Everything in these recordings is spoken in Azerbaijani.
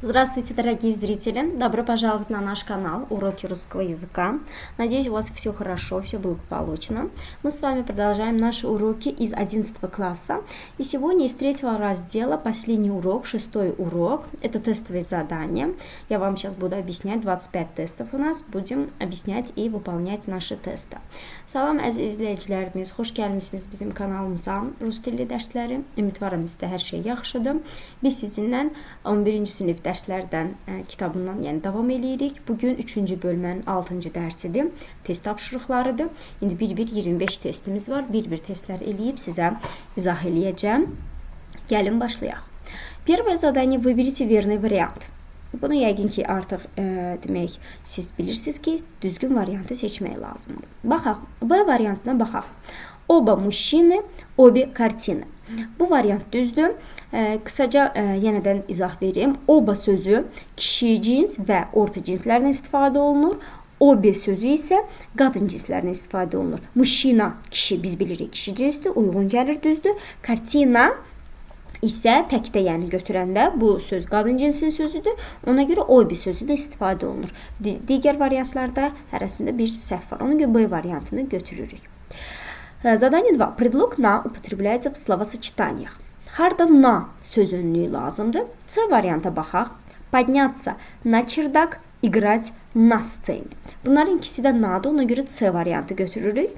Здравствуйте, дорогие зрители! Добро пожаловать на наш канал Уроки русского языка. Надеюсь, у вас все хорошо, все благополучно. Мы с вами продолжаем наши уроки из 11 класса. И сегодня из третьего раздела последний урок, 6-й урок. Это тестовые задания. Я вам сейчас буду объяснять 25 testов у нас. Будем объяснять и выполнять наши testi. Salam əziz izləyicilərimiz, xoş gəlmisiniz bizim kanalımıza. Rus dili dərsləri. Ümidvaram sizdə hər şey yaxşıdır. Biz sizinlə 11-ci sinif dərslərdən kitabından davam edirik. Bugün 3-cü bölmənin 6-cı dərsidir. Test tapşırıqlarıdır. İndi bir-bir 25 testimiz var. Bir-bir testlər eləyib sizə izah eləyəcəm. Gəlin başlayaq. Первое задание. Выберите верный вариант. Bunu yəqin ki, artıq demək, siz bilirsiniz ki, düzgün variantı seçmək lazımdır. Baxaq, B variantına baxaq. Oba mужчины, обе kартины. Bu variant düzdür. Kısaca yenədən izah vereyim. Oba sözü kişi cins və orta cinslərdən istifadə olunur. Obе sözü isə qadın cinslərdən istifadə olunur. Mужчина, kişi, biz bilirik, kişi cinsdir, uyğun gəlir, düzdür. Kартина isə təkdə, yəni götürəndə bu söz qadın cinsin sözüdür. Ona görə obе sözü də istifadə olunur. Digər variantlarda hərəsində bir səhv var. Ona görə B variantını götürürük. Задание 2. Предлог на употребляется в словосочетаниях. Harda na sözünlüyü lazımdır. C varianta baxaq. Подняться на чердак, играть на сцене. Bunların ikisi də nadır. Ona görə C variantı götürürük.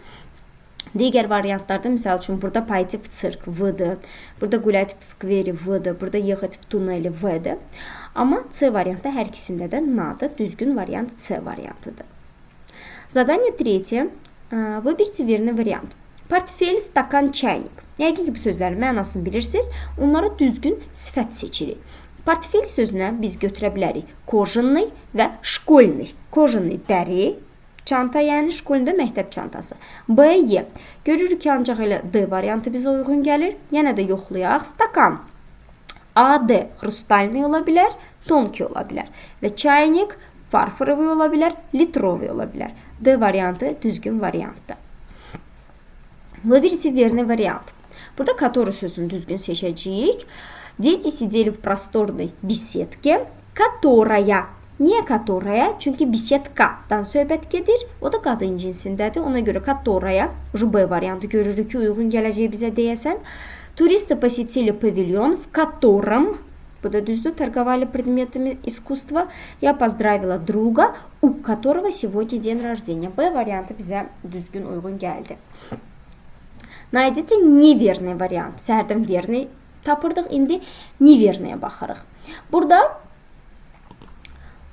Digər variantlarda, misal üçün, burada пойти в цирк V-dır, burada гулять в сквере V-dır, burada ехать в туннеле V-dır. Amma C variantda hər ikisində də nadır. Düzgün variant C variantıdır. Задание 3. Выберите верный вариант. Portfel, stakan, çaynik. Yəqin ki, bu sözlərin mənasını bilirsiniz. Onlara düzgün sifət seçirik. Portfel sözünə biz götürə bilərik kojinli və şkolni. Kojinli dəri, çanta, yəni şkolni məktəb çantası. B-Y. Görürük ki, ancaq elə D variantı bizə uyğun gəlir. Yenə də yoxlayaq. Stakan. A-D. Xrustalni ola bilər, tonki ola bilər. Və çaynik farforovi ola bilər, litrovi ola bilər. D variantı düzgün variantdır. Выберите верный вариант. Burada который sözünü düzgün seçəcəyik. Дети сидели в просторной беседке, которая. Niyə которая? Çünki беседкаdan söhbət gedir. O da qadın cinsindədir. Ona görə которая, B variantı görürük ki, uyğun gələcək bizə deyəsən. Туристы посетили павильон, в котором, bu da düzdür, торговали предметами искусства. Я поздравила друга, у которого сегодня день рождения. B variantı bizə düzgün uyğun gəldi. Найдите неверный вариант. Səhərdən verni tapırdıq, indi neverniyə baxırıq. Burada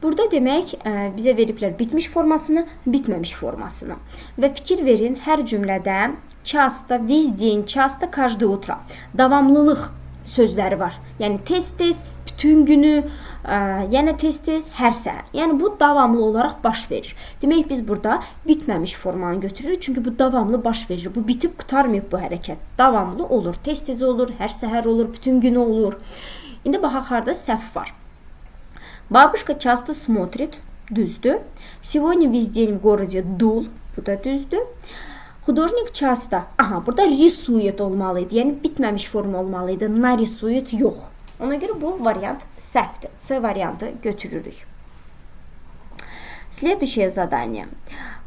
demək, bizə veriblər bitmiş formasını, bitməmiş formasını. Və fikir verin, hər cümlədə часто, весь день, часто, каждое утро davamlılıq sözləri var. Yəni tez-tez, bütün günü, yenə tez-tez, hər səhər. Yəni bu davamlı olaraq baş verir. Demək, biz burada bitməmiş formanı götürürük. Çünki bu davamlı baş verir. Bu bitib qutarmayıb bu hərəkət. Davamlı olur, tez-tez olur, hər səhər olur, bütün günü olur. İndi baxaq, harda səhv var. Бабушка часто смотрит, düzdür. Сегодня весь день в городе дул, bu da düzdür. Художник часто, burada рисует olmalıydı. Yəni bitməmiş forma olmalıydı. Нарисует yox. Ona görə bu variant səhvdir. C variantı götürürük. Следующее задание.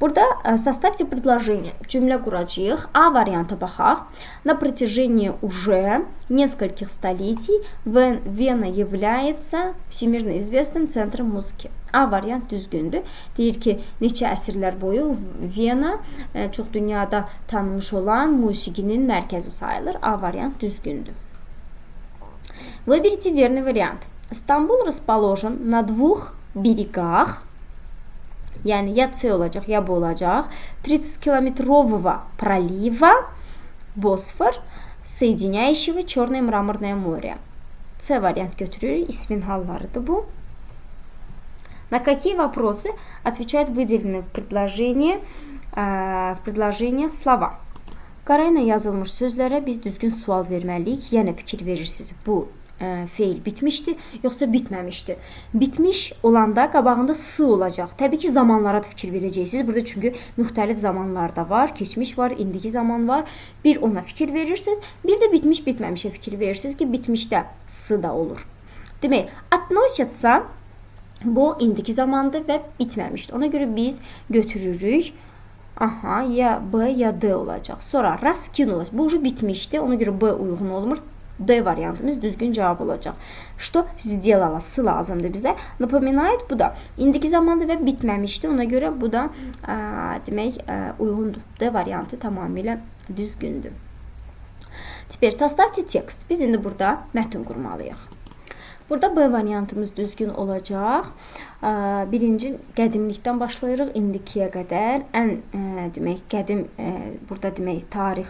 Burada составьте предложение. Cümlə quracağıq. A varianta baxaq. На протяжении уже нескольких столетий Вена является всемирно известным центром музыки. A variant düzgündür. Deyir ki, neçə əsrlər boyu Vena çox dünyada tanınmış olan musiqinin mərkəzi sayılır. A variant düzgündür. Выберите верный вариант. Стамбул расположен на двух берегах. Yəni ya C olacaq, ya bu olacaq. 30-километрового пролива Босфор, соединяющего Черное мраморное море. C variant götürürük. İsmin hallarıdır bu. На какие вопросы отвечают выделенные в предложениях слова? Qarayla yazılmış sözlərə biz düzgün sual verməliyik. Yəni fikir verirsiniz. Bu feil bitmişdi, yoxsa bitməmişdi. Bitmiş olanda qabağında s olacaq. Təbii ki, zamanlara da fikir verəcəksiniz. Burada çünki müxtəlif zamanlarda var. Keçmiş var, indiki zaman var. Bir ona fikir verirsiniz. Bir də bitmiş, bitməmişə fikir verirsiniz ki, bitmişdə s da olur. Demək, относятся bu indiki zamandır və bitməmişdir. Ona görə biz götürürük. Aha, ya B ya D olacaq. Sonra раскинулась. Bu уже bitmişdi. Ona görə B uyğun olmur. D variantımız düzgün cavab olacaq. Что сделала? Sı lazımdır bizə. Напоминает bu da indiki zamanda və bitməmişdi. Ona görə bu da demək uyğundur. D variantı tamamilə düzgündür. Теперь составьте текст. Biz indi burada mətn qurmalıyıq. Burada B variantımız düzgün olacaq. Birinci qədimlikdən başlayırıq indikiyə qədər. Ən demək qədim burada demək tarix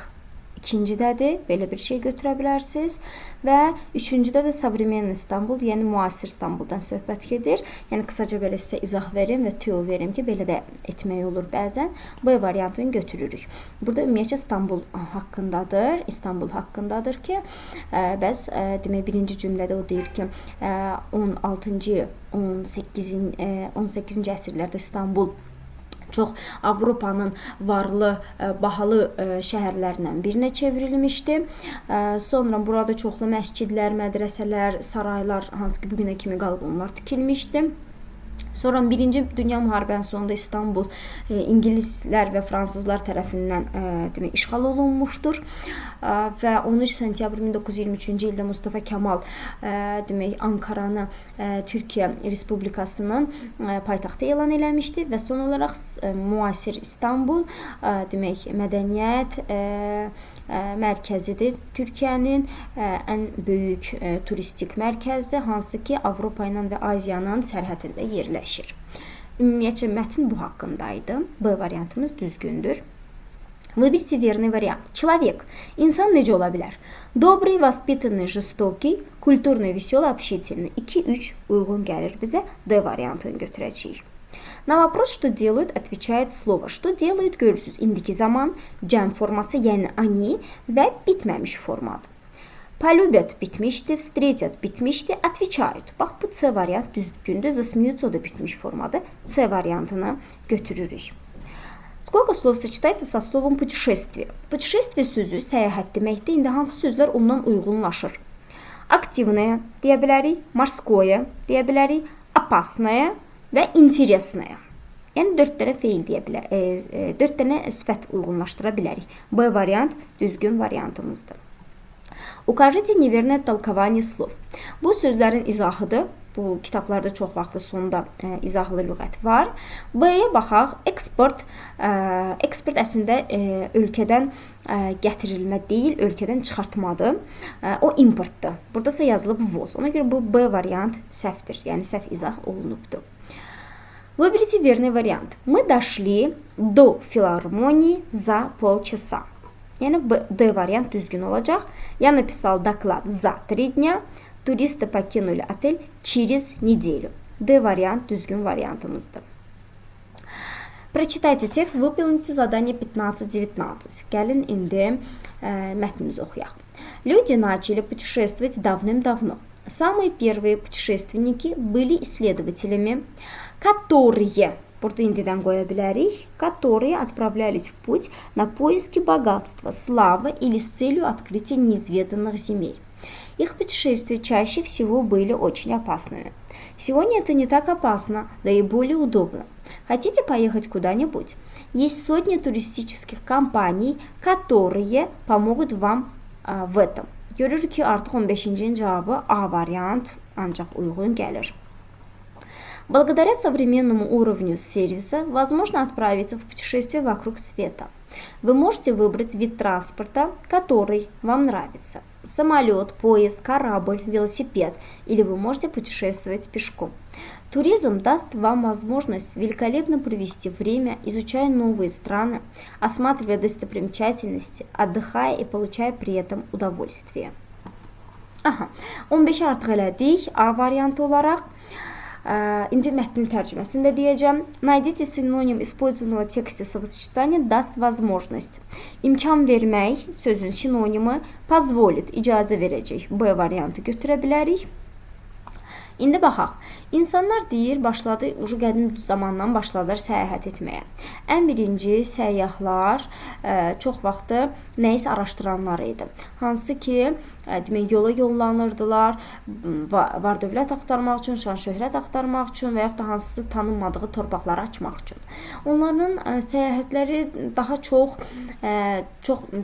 ikincidədir. Belə bir şey götürə bilərsiniz. Və üçüncüdə də Современный İstanbul, yəni müasir İstanbuldan söhbət gedir. Yəni qısaca belə sizə izah verim və tüyo verim ki, belə də etmək olur bəzən. B variantını götürürük. Burada ümumiyyətcə İstanbul haqqındadır. İstanbul haqqındadır ki, bəs demək birinci cümlədə o deyir ki, 16-cı, 18-ci əsrlərdə İstanbul çox Avropanın varlı, bahalı şəhərlərindən birinə çevrilmişdi. Sonra burada çoxlu məscidlər, mədrəsələr, saraylar, hansı ki bugünə kimi qalıb onlar tikilmişdi. Sonra Birinci Dünya Müharibəsinin sonunda İstanbul İngilislər və Fransızlar tərəfindən demək işğal olunmuşdur. Və 13 sentyabr 1923-cü ildə Mustafa Kemal demək Ankaranı Türkiyə Respublikasının paytaxtı elan eləmişdi və son olaraq müasir İstanbul demək mədəniyyət mərkəzidir. Türkiyənin ən böyük turistik mərkəzdir, hansı ki Avropa ilə və Aziyanın sərhədində yerləşir. Ümumiyyətcə mətn bu haqqındaydı. B variantımız düzgündür. Выберите верный вариант. Человек. İnsan necə ola bilər? Добрый, воспитанный, жестокий, культурный, веселый, общительный. 2-3 uyğun gəlir bizə. D variantını götürəcəyik. На вопрос, что делают, отвечает слово. Что делают, görürsünüz. İndiki zaman cəm forması, yəni они və bitməmiş formadır. Полюбят bitmişdi, встретят bitmişdi, отвечают. Bax, bu C variant düzgündür. Засмеются, o da bitmiş formadır. C variantını götürürük. Сколько слов сочетается со словом путешествие? Путешествие sözü səyahət deməkdir. İndi hansı sözlər ondan uyğunlaşır? Активное deyə bilərik, морское deyə bilərik, опасное və интересное. Yəni 4 dənə feil deyə bilərik, 4 dənə sifət uyğunlaşdıra bilərik. B variant düzgün variantımızdır. Укажите неверное толкование слов. Bu sözlərin izahıdır. Bu kitablarda çox vaxtlı sonda izahlı lüğət var. B-yə baxaq. Export əslində ölkədən gətirilmə deyil, ölkədən çıxartmadır. O importdur. Burada isə yazılıb vvoz. Ona görə bu B variant səhvdir. Yəni səhv izah olunubdur. Выберите верный вариант. Мы дошли до филармонии за полчаса. Yəni D variant düzgün olacaq. Я написал доклад за 3 дня. Turisты покинули отель через неделю. D variant düzgün variantımızdır. Прочитайте текст, выполните задание 15-19. Gəlin indi mətnimizi oxuyaq. Люди начали путешествовать давным-давно. Самые первые путешественники были исследователями, которые, burada indidən qoya bilərik, которые отправлялись в путь на поиски богатства, славы или с целью открытия неизведанных земель. Их путешествия чаще всего были очень опасными. Сегодня это не так опасно, да и более удобно. Хотите поехать куда-нибудь? Есть сотни туристических компаний, которые помогут вам в этом. Görürük ki, artıq 15-cinin cavabı A variant ancaq uyğun gəlir. Благодаря современному уровню сервиса возможно отправиться в путешествие вокруг света. Вы можете выбрать вид транспорта, который вам нравится. Самолет, поезд, корабль, велосипед. Или вы можете путешествовать пешком. Туризм даст вам возможность великолепно провести время, изучая новые страны, осматривая достопримечательности, отдыхая и получая при этом удовольствие. 15 artıq elədik A variantı olaraq. İndi mətnin tərcüməsini də deyəcəm. Найдите синоним использованного в тексте словосочетания даст возможность. İmkan vermək sözün sinonimi poзволит, icazə verəcək. B variantı götürə bilərik. İndi baxaq. İnsanlar deyir, başladı, ucu qədim zamandan başladılar səyahət etməyə. Ən birinci səyyahlar çox vaxtı nəyisə araşdıranlar idi. Hansı ki, demək, yola yollanırdılar, var-dövlət axtarmaq üçün, şan-şöhrət axtarmaq üçün və yaxud da hansısa tanınmadığı torpaqları açmaq üçün. Onların səyahətləri daha çox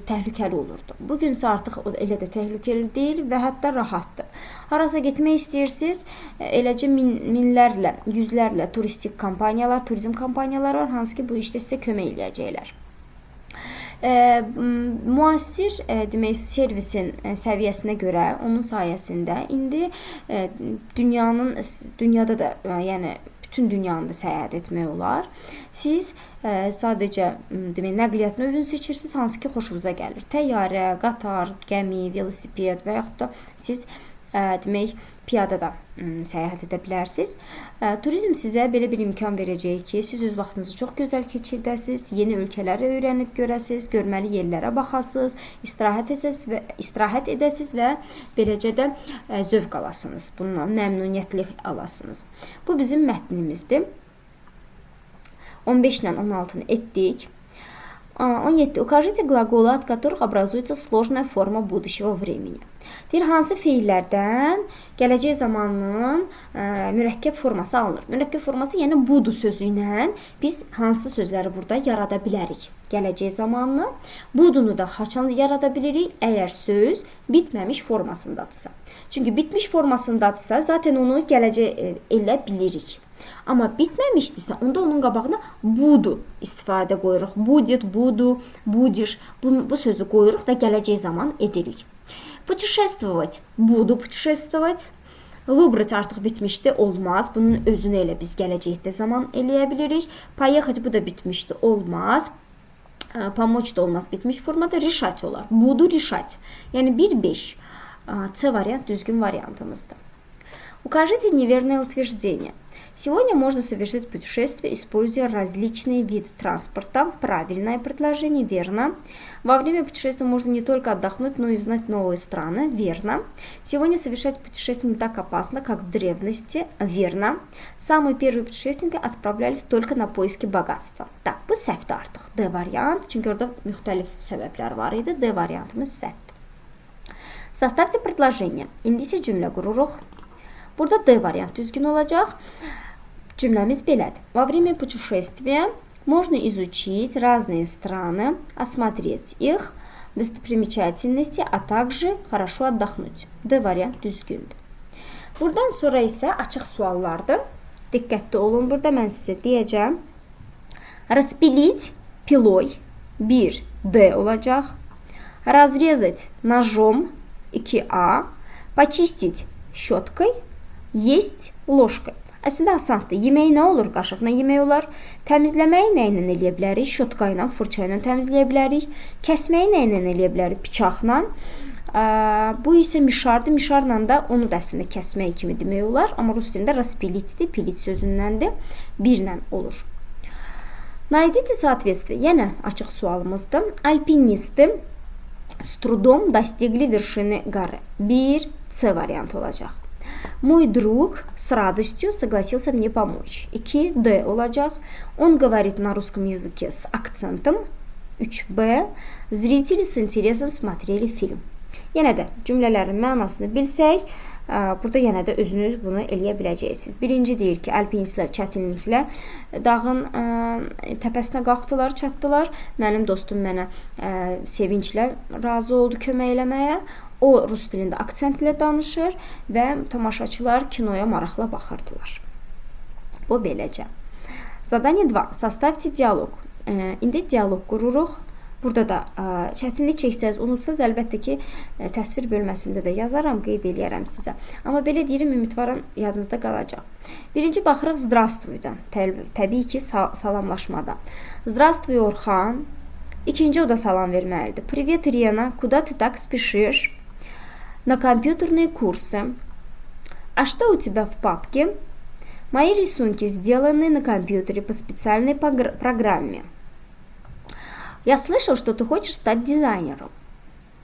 təhlükəli olurdu. Bugünsə artıq elə də təhlükəli deyil və hətta rahatdır. Harasa getmək istəyirsiniz, eləcə minlərlə, yüzlərlə turistik kampaniyalar, turizm kampaniyaları var, hansı ki, bu işdə sizə kömək eləyəcəklər. Müasir demək, servisin səviyyəsinə görə onun sayəsində indi dünyada da, yəni bütün dünyanı da səyahət etmək olar. Siz sadəcə demək, nəqliyyat növünü seçirsiniz, hansı ki, xoşunuza gəlir. Təyyarə, qatar, gəmi, velosiped və yaxud da siz demək, piyada da səyahət edə bilərsiniz. Turizm sizə belə bir imkan verəcək ki, siz öz vaxtınızı çox gözəl keçirdəsiniz, yeni ölkələri öyrənib görəsiniz, görməli yerlərə baxasınız, istirahət edəsiniz və beləcə də zövq alasınız. Bundan məmnuniyyətli alasınız. Bu bizim mətnimizdir. 15 ilə 16-nı etdik. 17. Укажите глаголы, от которых образуется сложная форма будущего времени. Deyir, hansı feillərdən gələcək zamanının mürəkkəb forması alınır? Mürəkkəb forması, yəni budur sözü ilə biz hansı sözləri burada yarada bilərik? Gələcək zamanını, budunu da haçan yarada bilirik, əgər söz bitməmiş formasındadırsa. Çünki bitmiş formasındadırsa, zaten onu gələcək elə bilirik. Amma bitməmişdirsə, onda onun qabağına budu istifadə qoyuruq. Будет, буду, будешь. Bu sözü qoyuruq və gələcək zaman edirik. Путешествовать. Буду путешествовать. Выбрать artıq bitmişdi, olmaz. Bunun özünü elə biz gələcəkdə zaman eləyə bilirik. Поехать, bu da bitmişdi, olmaz. Помочь da olmaz, bitmiş formada. Решать olar. Буду решать. Yəni 1-5. C variant düzgün variantımızdır. Укажите неверное утверждение. Сегодня можно совершить путешествие, используя различные виды транспорта. Правильное предложение, верно. Во время путешествия можно не только отдохнуть, но и узнать новые страны, верно. Сегодня совершать путешествие не так опасно, как в древности, верно. Самые первые путешественники отправлялись только на поиски богатства. Так, bu səhvdir artıq. D variant, çünki orada müxtəlif səbəblər var idi. D variantımız səhvdir. Составьте предложение. İndi isə cümlə qururuq. Burada D variant düzgün olacaq. Cümləmiz belədir. Во время путешествия можно изучить разные страны, осмотреть их достопримечательности, а также хорошо отдохнуть. D variant düzgündür. Buradan sonra isə açıq suallardır. Diqqətli olun. Burada mən sizə deyəcəm. Распилить пилой 1 D olacaq. Разрезать ножом 2A. Почистить щеткой. Есть ложкой. Əslində asandır. Yemək nə olur? Qaşıqla yemək olar. Təmizləməyi nə ilə eləyə bilərik? Şotka ilə, fırça ilə təmizləyə bilərik. Kəsməyi nə ilə eləyə bilərik? Bıçaqla. Bu isə mişardır. Mişarla da onu da əslində kəsmək kimi demək olar. Amma rus dilində raspilitdir. Pilit sözündəndir. 1 ilə olur. Найдите соответствие. Yəni açıq sualımızdır. Alpinistim с трудом достигли вершины горы. 1 C variantı olacaq. Мой друг с радостью согласился мне помочь. 2 D olacaq. Он говорит на русском языке с акцентом. 3B. Зрители с интересом смотрели фильм. Yenə də cümlələrin mənasını bilsək, burada yenə də özünüz bunu eləyə biləcəksiniz. Birinci deyir ki, alpinistlər çətinliklə dağın təpəsinə qalxdılar, çatdılar. Mənim dostum mənə sevinclə razı oldu kömək eləməyə. O rus dilində aksentlə danışır və tamaşaçılar kinoya maraqla baxırdılar. Bu beləcə. Zadание 2. Составьте диалог. İndi dialoq qururuq. Burada da çətinlik çəksəz, unutsanız əlbəttə ki, təsvir bölməsində də yazaram, qeyd eləyərəm sizə. Amma belə deyirəm, ümidvaram yadınızda qalacaq. Birinci baxırıq Здравствуй'dan. Təbii ki, salamlaşmadan. Здравствуй, Orxan. İkinci o da salam verməlidir. Привет, Ирина. Куда ты так спешишь? На компьютерные курсы. А что у тебя в папке? Мои рисунки сделаны на компьютере по специальной программе. Я слышал, что ты хочешь стать дизайнером.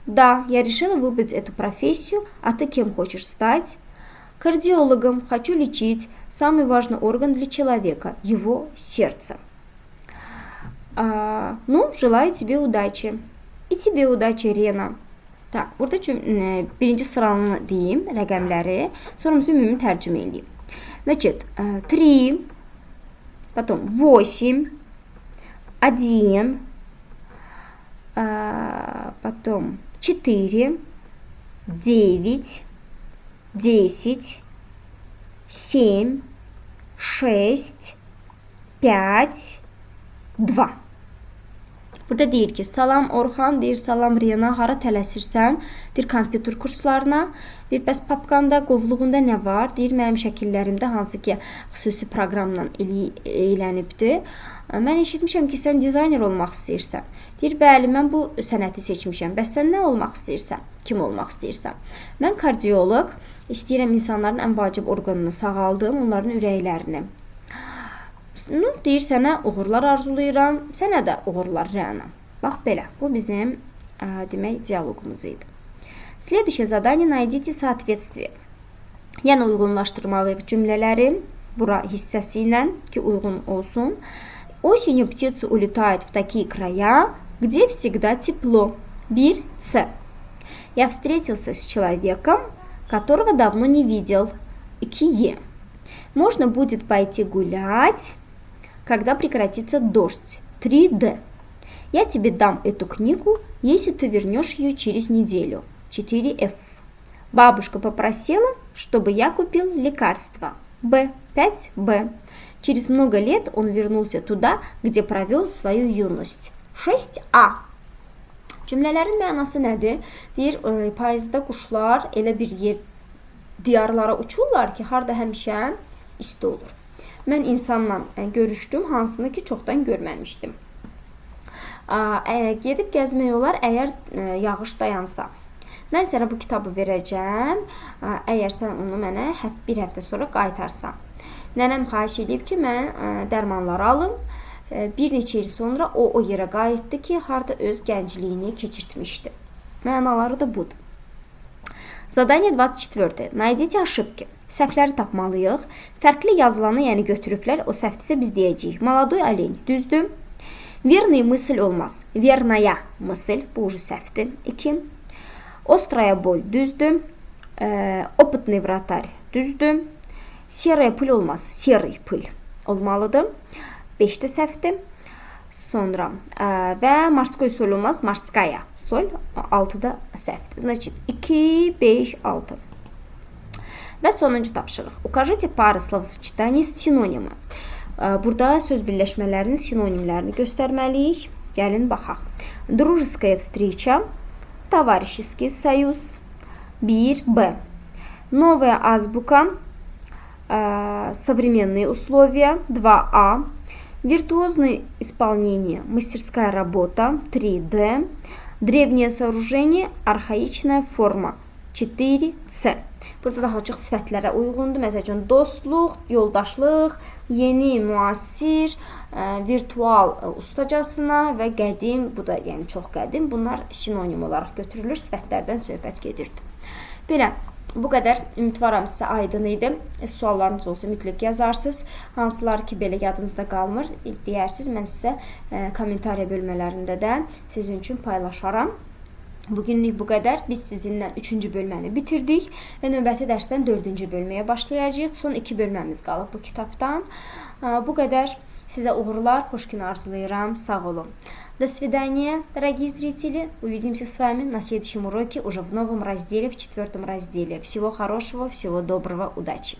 Да, я решила выбрать эту профессию. А ты кем хочешь стать? Кардиологом хочу лечить самый важный орган для человека, его сердце. Ну, желаю тебе удачи. И тебе удачи, Rena. Tak, burada birinci sıranı deyim, rəqəmləri, sonra ümumi tərcümə edeyim. Значит, 3, потом 8, 1, потом 4, 9, 10, 7, 6, 5, 2. Burada deyir ki, salam Orxan, deyir salam Rena, hara tələsirsən? Deyir kompüter kurslarına. Deyir bəs papkanda, qovluğunda nə var? Deyir mənim şəkillərimdə hansı ki xüsusi proqramla eylənibdir. Mən eşitmişəm ki, sən dizayner olmaq istəyirsən. Deyir bəli, mən bu sənəti seçmişəm. Bəs sən nə olmaq istəyirsən? Kim olmaq istəyirsən? Mən kardioloq, istəyirəm insanların ən vacib orqanını sağaldım, onların ürəklərini. Deyir sənə uğurlar arzulayıram, sənə də uğurlar Rena. Bax belə, bu bizim demək diyalogumuz idi. Следующее задание, найдите соответствие. Yəni uyğunlaşdırmalıyıq cümlələri bura hissəsi ilə ki uyğun olsun. Осенью птицы улетают в такие края, где всегда тепло. 1C. Я встретился с человеком, которого давно не видел. 2E. Можно будет пойти гулять, когда прекратится дождь. 3D. Я тебе дам эту книгу, если ты вернешь ее через неделю. 4F. Бабушка попросила, чтобы я купил лекарства. B. 5B. Через много лет он вернулся туда, где провел свою юность. 6A. Cümlələrin mənası nədir? Deyir, payızda quşlar elə bir diyarlara uçurlar ki, harda həmişə isti olur. Mən insanla görüşdüm, hansını ki çoxdan görməmişdim. Gedib gəzmək olar, əgər yağış dayansa. Mən sənə bu kitabı verəcəm, əgər sən onu mənə bir həftə sonra qaytarsan. Nənəm xahiş edib ki, mən dərmanları alım. Bir neçə il sonra o yerə qayıtdı ki, harda öz gəncliyini keçirtmişdi. Mənaları da budur. Zadание 24. Найдите ошибки. Səhvləri tapmalıyıq. Fərqli yazılanı, yəni götürüblər, o səhvdirsə biz deyəcəyik. Молодой олень, düzdür. Верная мысль olmaz. Верная мысль, bu уже səhvdir. 2. Острая боль, düzdür. Опытный вратарь, düzdür. Серая пыль olmaz. Серый пыль olmalıdır. 5-də səhvdir. Sonra və морской соль olmaz. Морская соль 6-da səhvdir. Значит, 2, 5, 6. Və sonuncu tapşırıq. Укажите пары словосочетаний с синонимы. Burada söz birləşmələrinin sinonimlərini göstərməliyik. Gəlin baxaq. Дружеская встреча, товарищеский союз. 1B. Новая азбука, современные условия. 2А. Виртуозное исполнение, мастерская работа. 3D. Древнее сооружение, архаичная форма. 4C. Burada daha çox sifətlərə uyğundur. Məsələn, dostluq, yoldaşlıq, yeni, müasir, virtual ustacasına və qədim, bu da yəni çox qədim. Bunlar sinonim olaraq götürülür. Sifətlərdən söhbət gedirdi. Belə, bu qədər ümidvaram sizə aydın idi. Suallarınız olsa mütləq yazarsınız. Hansılar ki belə yadınızda qalmır, deyərsiniz. Mən sizə kommentariya bölmələrində də sizin üçün paylaşaram. Bugünlük bu qədər. Biz sizinlə 3-cü bölməni bitirdik və növbəti dərsdən 4-cü bölməyə başlayacağıq. Son 2 bölməmiz qalıb bu kitabdan. Bu qədər. Sizə uğurlar, xoş gün arzulayıram. Sağ olun. До свидания, дорогие зрители. Увидимся с вами на следующем уроке, уже в новом разделе, в 4-м разделе. Всего хорошего, всего доброго, удачи!